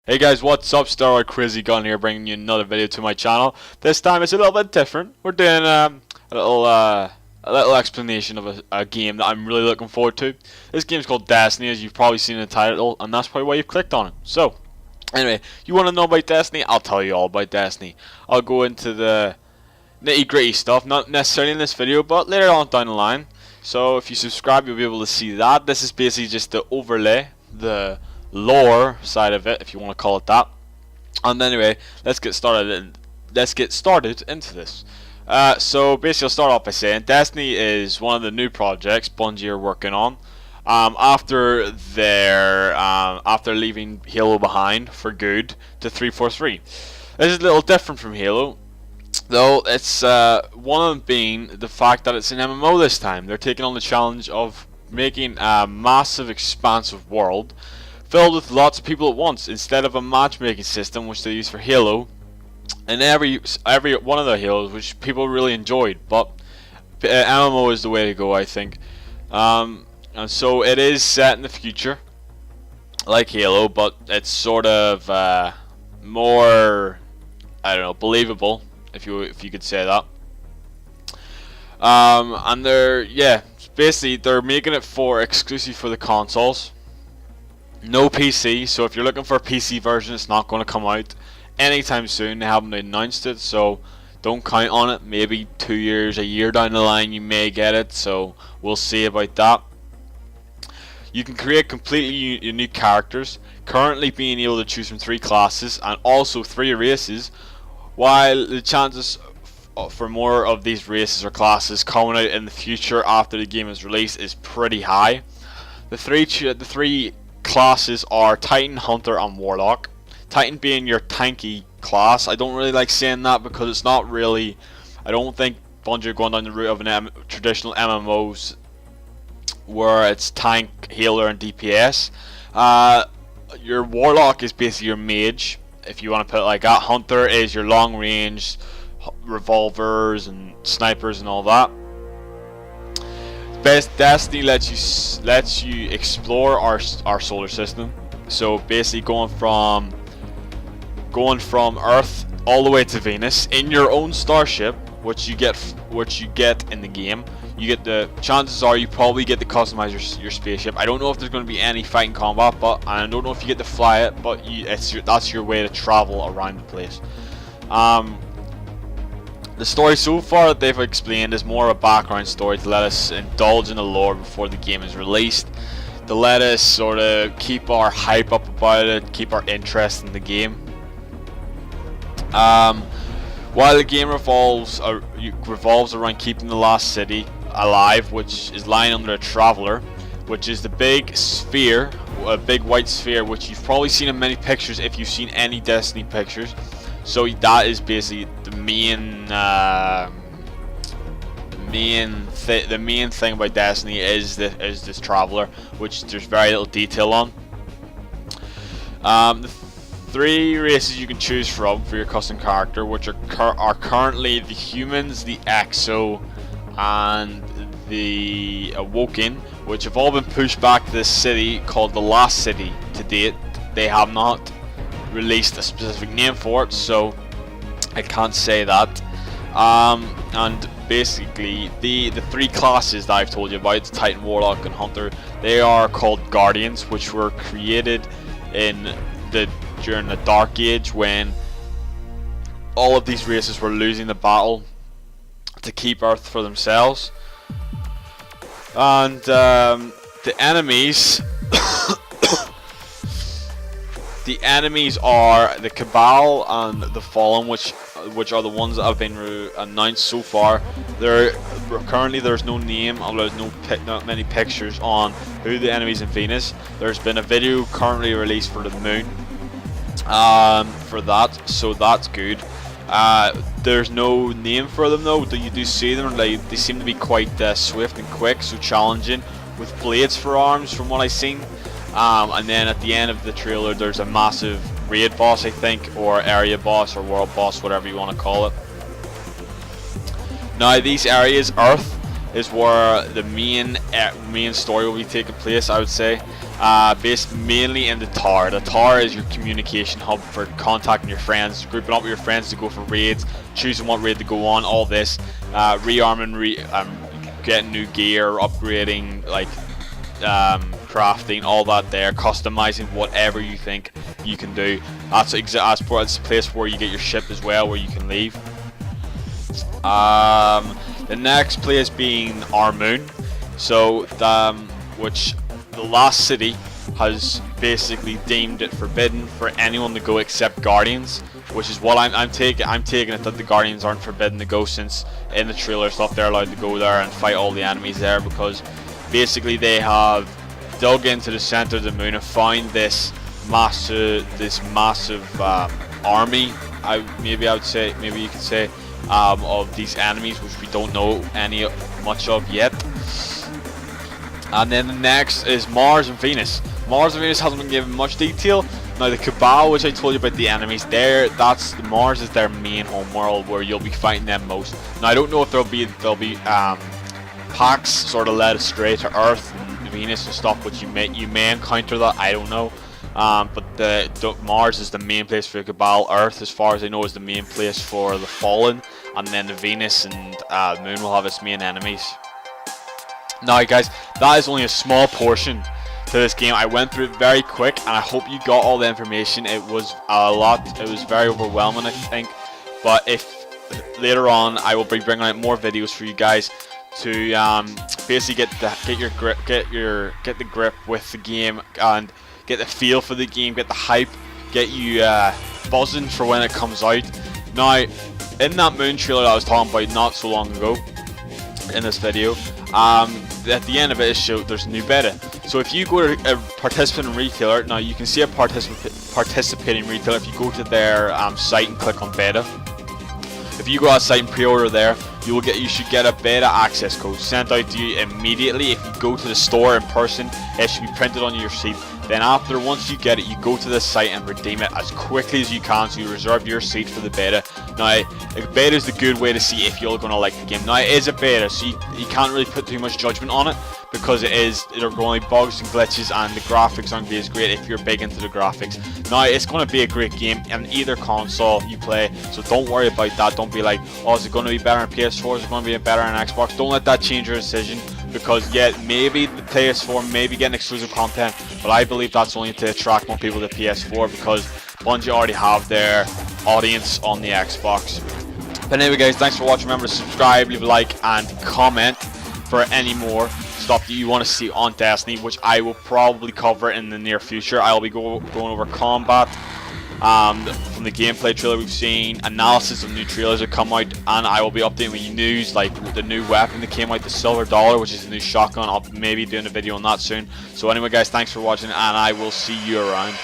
Hey guys, what's up? Steroid Crazy Gun here, bringing you another video to my channel. This time it's a little bit different. We're doing a little explanation of a game that I'm really looking forward to. This game's called Destiny, as you've probably seen in the title, and that's probably why you've clicked on it. So, anyway, you want to know about Destiny? I'll tell you all about Destiny. I'll go into the nitty-gritty stuff, not necessarily in this video, but later on down the line. So if you subscribe, you'll be able to see that. This is basically just the overlay, the lore side of it, if you want to call it that. And anyway, let's get started into this. So basically, I'll start off by saying Destiny is one of the new projects Bungie are working on. After leaving Halo behind for good to 343. This is a little different from Halo, though. It's one of them being the fact that it's an MMO this time. They're taking on the challenge of making a massive, expansive world filled with lots of people at once, instead of a matchmaking system which they use for Halo and every one of the Halos, which people really enjoyed. But MMO is the way to go, I think. And so it is set in the future, like Halo, but it's sort of more, I don't know, believable, if you could say that. And basically they're making it exclusive for the consoles. No PC, so if you're looking for a PC version, it's not going to come out anytime soon. They haven't announced it, so don't count on it. Maybe 2 years, a year down the line, you may get it, so we'll see about that. You can create completely unique characters, currently being able to choose from 3 classes and also 3 races, while the chances for more of these races or classes coming out in the future after the game is released is pretty high. The three classes are Titan, Hunter, and Warlock. Titan being your tanky class. I don't really like saying that because it's not really. I don't think Bungie are going down the route of traditional MMOs where it's tank, healer, and DPS. Your Warlock is basically your mage, if you want to put it like that. Hunter is your long range revolvers and snipers and all that. Destiny lets you explore our solar system. So basically going from Earth all the way to Venus in your own starship, which you get in the game. You get the chances are you probably get to customize your spaceship. I don't know if there's going to be any fighting combat, but I don't know if you get to fly it, but that's your way to travel around the place. The story so far that they've explained is more a background story to let us indulge in the lore before the game is released, to let us sort of keep our hype up about it, keep our interest in the game. While the game revolves around keeping the lost city alive, which is lying under a traveler, which is the big sphere, a big white sphere, which you've probably seen in many pictures if you've seen any Destiny pictures. So that is basically the main thing about Destiny is this traveler, which there's very little detail on. The 3 races you can choose from for your custom character, which are currently the humans, the Exo, and the Awoken, which have all been pushed back to this city called the Lost City. To date, they have not released a specific name for it, so I can't say that. And basically the 3 classes that I've told you about, Titan, Warlock, and Hunter, they are called Guardians, which were created during the Dark Age, when all of these races were losing the battle to keep Earth for themselves. And the enemies the enemies are the Cabal and the Fallen, which are the ones that have been announced so far. Currently there's no name, or there's not many pictures on who the enemies in Venus. There's been a video currently released for the Moon for that, so that's good. There's no name for them though. You do see them, they seem to be quite swift and quick, so challenging, with blades for arms from what I've seen. And then at the end of the trailer there's a massive raid boss, I think, or area boss, or world boss, whatever you want to call it. Now these areas, Earth is where the main story will be taking place, I would say. based mainly in the tower. The tower is your communication hub for contacting your friends, grouping up with your friends to go for raids, choosing what raid to go on, all this, rearming, getting new gear, upgrading, like crafting, all that there, customizing whatever you think you can do. That's the place where you get your ship as well, where you can leave. The next place being our moon. So which the last city has basically deemed it forbidden for anyone to go except Guardians, which is what I'm taking it that the Guardians aren't forbidden to go, since in the trailer stuff they're allowed to go there and fight all the enemies there, because basically they have dug into the center of the moon and found this massive army, maybe you could say, of these enemies, which we don't know much of yet. And then the next is Mars and Venus. Mars and Venus hasn't been given much detail. Now the Cabal, which I told you about the enemies there, Mars is their main home world where you'll be fighting them most. Now I don't know if there'll be packs sort of led astray to Earth and Venus and stuff, which you may encounter that, I don't know. But Mars is the main place for the Cabal. Earth, as far as I know, is the main place for the Fallen, and then the Venus and the Moon will have its main enemies. Now guys, that is only a small portion to this game. I went through it very quick, and I hope you got all the information. It was a lot. It was very overwhelming, I think. But if later on, I will be bringing out more videos for you guys to basically get the grip with the game and get the feel for the game, get the hype, get you buzzing for when it comes out. Now, in that moon trailer that I was talking about not so long ago, in this video, at the end of it shows there's a new beta. So if you go to a participating retailer, now you can see a participating retailer if you go to their site and click on beta. If you go outside and pre-order there, you should get a beta access code sent out to you immediately. If you go to the store in person, it should be printed on your seat. Then once you get it, you go to the site and redeem it as quickly as you can, so you reserve your seat for the beta. Now, the beta is the good way to see if you're going to like the game. Now, it is a beta, so you can't really put too much judgment on it, because there are only bugs and glitches, and the graphics aren't as great if you're big into the graphics. Now, it's going to be a great game on either console you play, so don't worry about that. Don't be like, oh, is it going to be better on PS4? Is it going to be better on Xbox? Don't let that change your decision, because maybe the PS4 may be getting exclusive content, but I believe that's only to attract more people to PS4, because Bungie already have their audience on the Xbox. But anyway guys, thanks for watching. Remember to subscribe, leave a like, and comment for any more stuff that you want to see on Destiny, which I will probably cover in the near future. I will be going over combat from the gameplay trailer we've seen, analysis of new trailers that come out, and I will be updating with you news like the new weapon that came out, the Silver Dollar, which is a new shotgun. I'll maybe doing a video on that soon. So anyway guys, thanks for watching, and I will see you around.